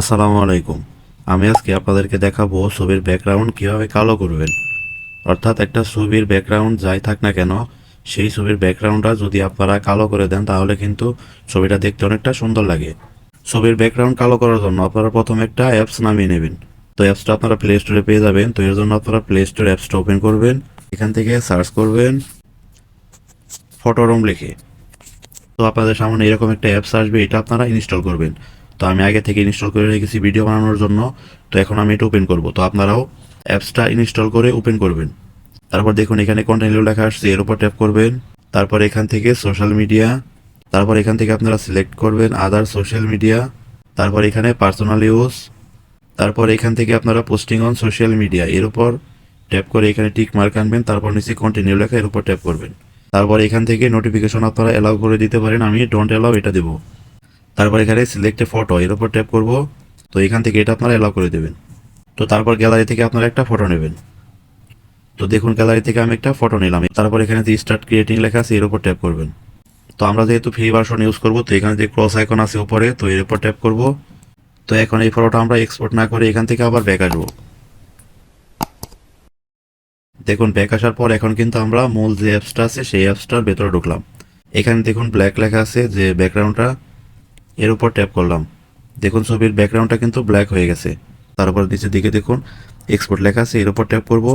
আসসালামু আলাইকুম। আমি আজকে আপনাদেরকে দেখাবো ছবির ব্যাকগ্রাউন্ড কিভাবে কালো করবেন। অর্থাৎ একটা ছবির ব্যাকগ্রাউন্ড যাই থাক না কেন, সেই ছবির ব্যাকগ্রাউন্ডটা যদি আপনারা কালো করে দেন তাহলে কিন্তু ছবিটা দেখতে অনেকটা সুন্দর লাগে। ছবির ব্যাকগ্রাউন্ড কালো করার জন্য আপনারা প্রথমে একটা অ্যাপস নামিয়ে নেবেন। তো অ্যাপসটা আপনারা প্লে স্টোরে পেয়ে যাবেন। তো এর জন্য আপনারা প্লে স্টোর অ্যাপসটা ওপেন করবেন। এখান থেকে সার্চ করবেন ফটোরুম লিখে। তো আপনাদের সামনে এরকম একটা অ্যাপস আসবে, এটা আপনারা ইনস্টল করবেন। তো আমি আগে থেকে ইনস্টল করে রেখেছি ভিডিও বানানোর জন্য। তো এখন আমি এটা ওপেন করব। তো আপনারাও অ্যাপসটা ইনস্টল করে ওপেন করবেন। তারপর দেখুন এখানে কন্টিনিউ লেখা আসছে, এর উপর ট্যাপ করবেন। তারপর এখান থেকে সোশ্যাল মিডিয়া, তারপর এখান থেকে আপনারা সিলেক্ট করবেন আদার সোশ্যাল মিডিয়া, তারপর এখানে পার্সোনাল ইউজ, তারপর এখান থেকে আপনারা পোস্টিং অন সোশ্যাল মিডিয়া এর উপর ট্যাপ করে এখানে টিক মার্ক আনবেন। তারপর নিচে কন্টিনিউ লেখা, এর উপর ট্যাপ করবেন। তারপর এখান থেকে নোটিফিকেশন আপনারা অ্যালাউ করে দিতে পারেন, আমি ডোন্ট অ্যালাউ এটা দেবো। তারপর এখানে সিলেক্ট এ ফটো এর উপর ট্যাপ করব। তো এখান থেকে এটা আপনারা অ্যালাউ করে দেবেন। তো তারপর গ্যালারি থেকে আপনারা একটা ফটো নেবেন। তো দেখুন গ্যালারি থেকে আমি একটা ফটো নিলাম। তারপর এখানে যে স্টার্ট ক্রিয়েটিং লেখা আছে এর উপর ট্যাপ করবেন। তো আমরা যেহেতু ফ্রি ভার্সন ইউজ করব, তো এখানে যে ক্রস আইকন আছে উপরে, তো এর উপর ট্যাপ করব। তো এখন এই ফটোটা আমরা এক্সপোর্ট না করে এখান থেকে আবার ব্যাক আসবো। দেখুন ব্যাক আসার পর এখন কিন্তু আমরা মূল যে অ্যাপসটা আছে সেই অ্যাপসটার ভেতরে ঢুকলাম। এখানে দেখুন ব্ল্যাক লেখা আছে যে ব্যাকগ্রাউন্ডটা, এর উপর ট্যাপ করলাম। দেখুন ছবির ব্যাকগ্রাউন্ডটা কিন্তু ব্ল্যাক হয়ে গেছে। তারপর নিচের দিকে দেখুন এক্সপোর্ট লেখা আছে, এর উপর ট্যাপ করব।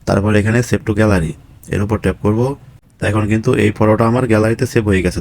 তারপর এখানে সেভ টু গ্যালারি এর উপর ট্যাপ করব। তো এখন কিন্তু এই ফটোটা আমার গ্যালারিতে সেভ হয়ে গেছে।